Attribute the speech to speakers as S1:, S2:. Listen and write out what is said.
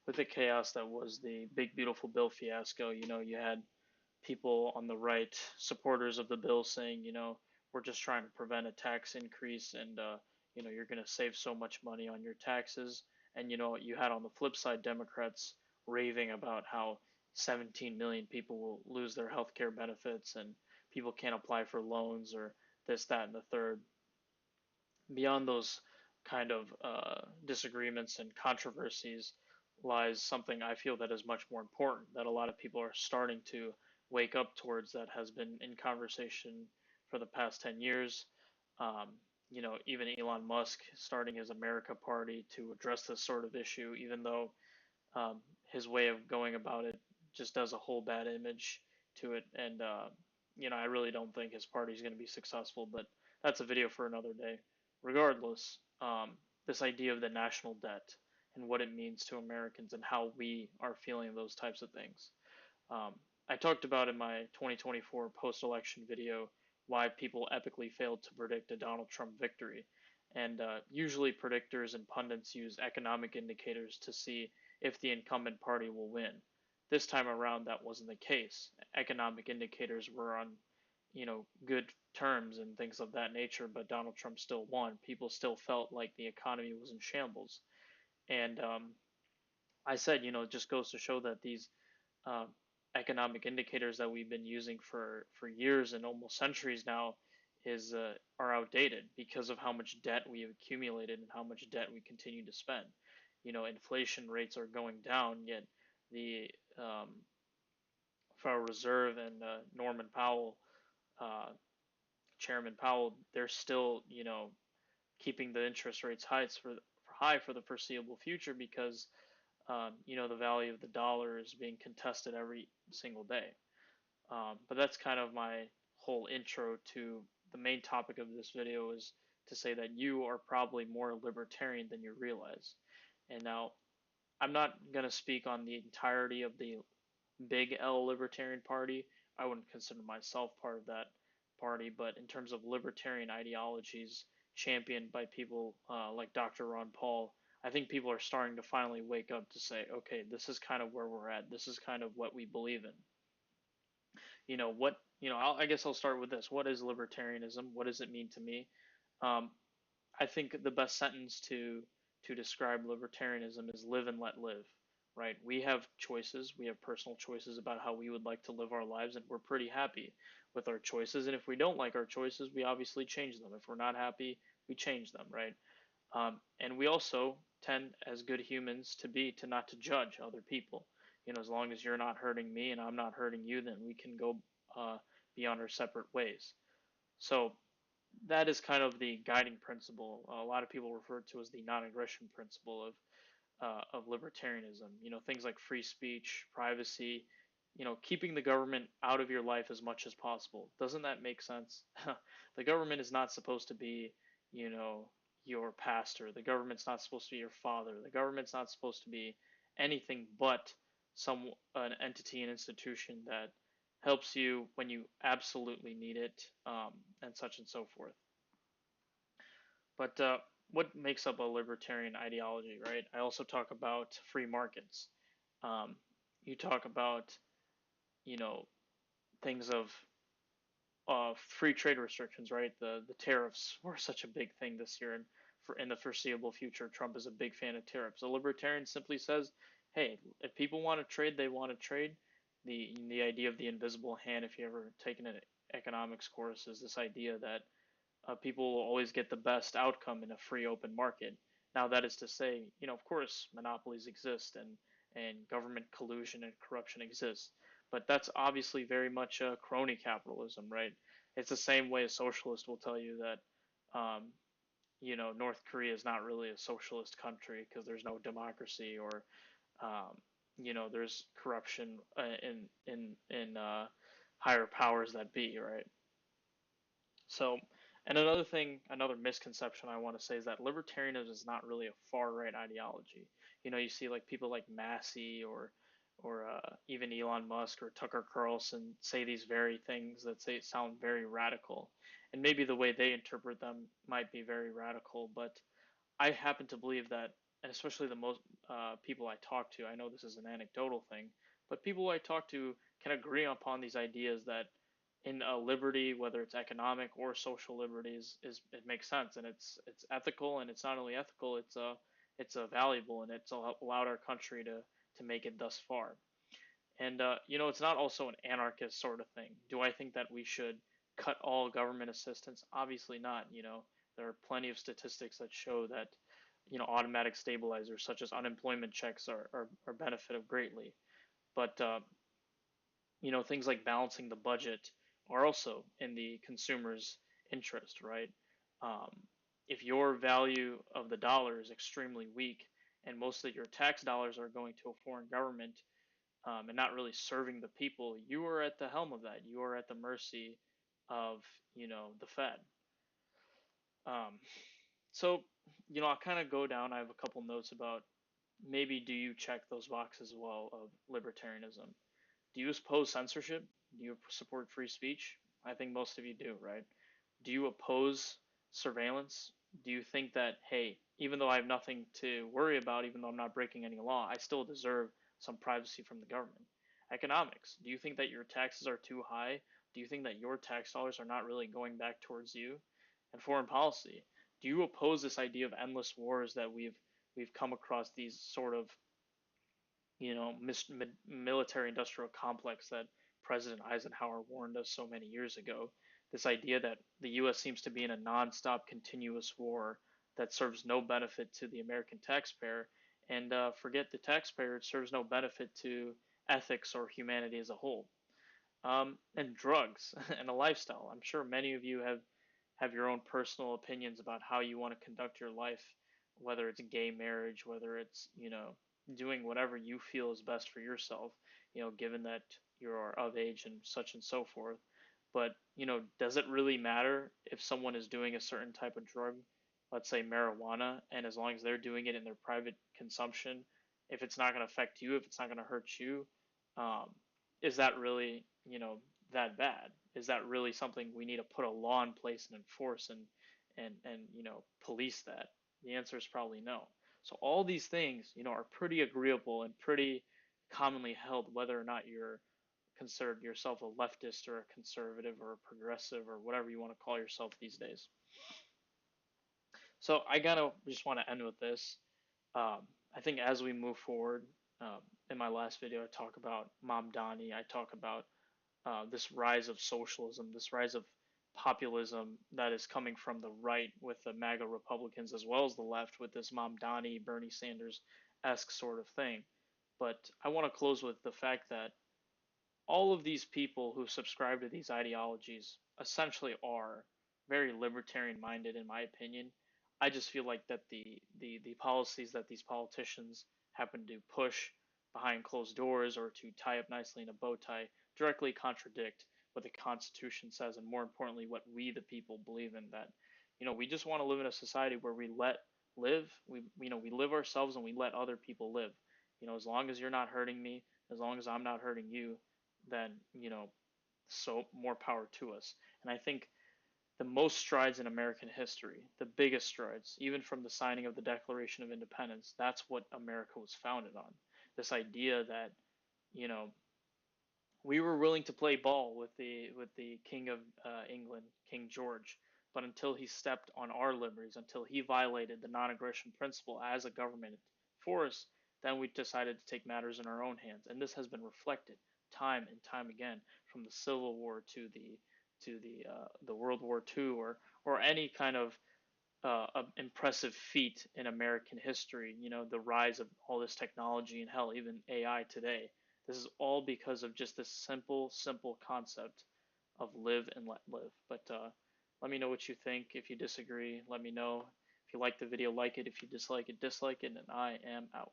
S1: with the chaos that was the big beautiful bill fiasco, you had people on the right, supporters of the bill saying, we're just trying to prevent a tax increase and you're going to save so much money on your taxes. And you had on the flip side Democrats raving about how 17 million people will lose their health care benefits and people can't apply for loans or this, that, and the third. Beyond those kind of disagreements and controversies lies something I feel that is much more important that a lot of people are starting to wake up towards that has been in conversation for the past 10 years. Even Elon Musk starting his America Party to address this sort of issue, even though his way of going about it just does a whole bad image to it. And, I really don't think his party is going to be successful, but that's a video for another day. Regardless, this idea of the national debt and what it means to Americans and how we are feeling those types of things. I talked about in my 2024 post-election video why people epically failed to predict a Donald Trump victory. And usually predictors and pundits use economic indicators to see if the incumbent party will win. This time around, that wasn't the case. Economic indicators were on, good terms and things of that nature, but Donald Trump still won. People still felt like the economy was in shambles. And I said, it just goes to show that these uh, economic indicators that we've been using for years and almost centuries now are outdated because of how much debt we have accumulated and how much debt we continue to spend. Inflation rates are going down, yet the Federal Reserve and Norman Powell, uh, Chairman Powell, they're still, keeping the interest rates high for the foreseeable future because the value of the dollar is being contested every single day. But that's kind of my whole intro to the main topic of this video is to say that you are probably more libertarian than you realize. And now, I'm not going to speak on the entirety of the big L Libertarian Party. I wouldn't consider myself part of that party, but in terms of libertarian ideologies championed by people like Dr. Ron Paul, I think people are starting to finally wake up to say, okay, this is kind of where we're at. This is kind of what we believe in. I guess I'll start with this. What is libertarianism? What does it mean to me? Um, I think the best sentence to describe libertarianism is live and let live, right? We have choices. We have personal choices about how we would like to live our lives, and we're pretty happy with our choices. And if we don't like our choices, we obviously change them. If we're not happy, we change them, right? And we also tend, as good humans, to not to judge other people. As long as you're not hurting me and I'm not hurting you, then we can go be on our separate ways. So that is kind of the guiding principle. A lot of people refer to as the non-aggression principle of libertarianism. Things like free speech, privacy, keeping the government out of your life as much as possible. Doesn't that make sense? The government is not supposed to be, you know, your pastor. The government's not supposed to be your father. The government's not supposed to be anything but an entity, an institution that helps you when you absolutely need it, and such and so forth. But what makes up a libertarian ideology, right? I also talk about free markets. Um, you talk about, you know, things of free trade restrictions, right? The tariffs were such a big thing this year, and in the foreseeable future, Trump is a big fan of tariffs. A libertarian simply says, "Hey, if people want to trade, they want to trade." The idea of the invisible hand, if you ever taken an economics course, is this idea that people will always get the best outcome in a free open market. Now, that is to say, of course, monopolies exist and government collusion and corruption exists, but that's obviously very much crony capitalism, right? It's the same way a socialist will tell you that, um, North Korea is not really a socialist country because there's no democracy or, there's corruption in higher powers that be, right? So, and another thing, another misconception I want to say is that libertarianism is not really a far right ideology. You see like people like Massey or even Elon Musk or Tucker Carlson say these very things that sound very radical, and maybe the way they interpret them might be very radical, but I happen to believe that and especially the most people I talk to, I know this is an anecdotal thing, but people I talk to can agree upon these ideas that in a liberty, whether it's economic or social liberties, is it makes sense and it's ethical, and it's not only ethical, it's valuable, and it's allowed our country to make it thus far. And it's not also an anarchist sort of thing. Do I think that we should cut all government assistance? Obviously not. There are plenty of statistics that show that automatic stabilizers such as unemployment checks are benefited greatly. But things like balancing the budget are also in the consumer's interest, right? Um, if your value of the dollar is extremely weak and most of your tax dollars are going to a foreign government, and not really serving the people, you are at the helm of that. You are at the mercy of, the Fed. Um, so, I'll kind of go down. I have a couple notes about maybe do you check those boxes as well of libertarianism? Do you oppose censorship? Do you support free speech? I think most of you do, right? Do you oppose surveillance? Do you think that, hey, even though I have nothing to worry about, even though I'm not breaking any law, I still deserve some privacy from the government? Economics. Do you think that your taxes are too high? Do you think that your tax dollars are not really going back towards you? And foreign policy. Do you oppose this idea of endless wars that we've come across, these sort of military industrial complex that President Eisenhower warned us so many years ago? This idea that the U.S. seems to be in a nonstop, continuous war that serves no benefit to the American taxpayer, and forget the taxpayer, it serves no benefit to ethics or humanity as a whole. And drugs and a lifestyle. I'm sure many of you have your own personal opinions about how you want to conduct your life, whether it's gay marriage, whether it's, doing whatever you feel is best for yourself, given that you're of age and such and so forth. But, does it really matter if someone is doing a certain type of drug, let's say marijuana, and as long as they're doing it in their private consumption, if it's not going to affect you, if it's not going to hurt you, um, is that really, that bad? Is that really something we need to put a law in place and enforce and police that? The answer is probably no. So all these things, are pretty agreeable and pretty commonly held, whether or not you're considered yourself a leftist or a conservative or a progressive or whatever you want to call yourself these days. So I gotta just want to end with this. I think as we move forward, in my last video, I talk about Mamdani. I talk about this rise of socialism, this rise of populism that is coming from the right with the MAGA Republicans as well as the left with this Mamdani, Bernie Sanders-esque sort of thing. But I want to close with the fact that all of these people who subscribe to these ideologies essentially are very libertarian minded, in my opinion. I just feel like that the policies that these politicians happen to push behind closed doors or to tie up nicely in a bow tie directly contradict what the Constitution says, and more importantly, what we the people believe in. That we just want to live in a society where we let live, we live ourselves and we let other people live. As long as you're not hurting me, as long as I'm not hurting you, then so more power to us. And I think the most strides in American history, the biggest strides, even from the signing of the Declaration of Independence, that's what America was founded on. This idea that you know we were willing to play ball with the King of England, King George, but until he stepped on our liberties, until he violated the non-aggression principle as a government force, then we decided to take matters in our own hands. And this has been reflected time and time again, from the Civil War to the World War II, or any kind of impressive feat in American history. The rise of all this technology and hell, even AI today. This is all because of just this simple concept of live and let live. But let me know what you think. If you disagree, let me know. If you like the video, like it. If you dislike it, dislike it. And I am out.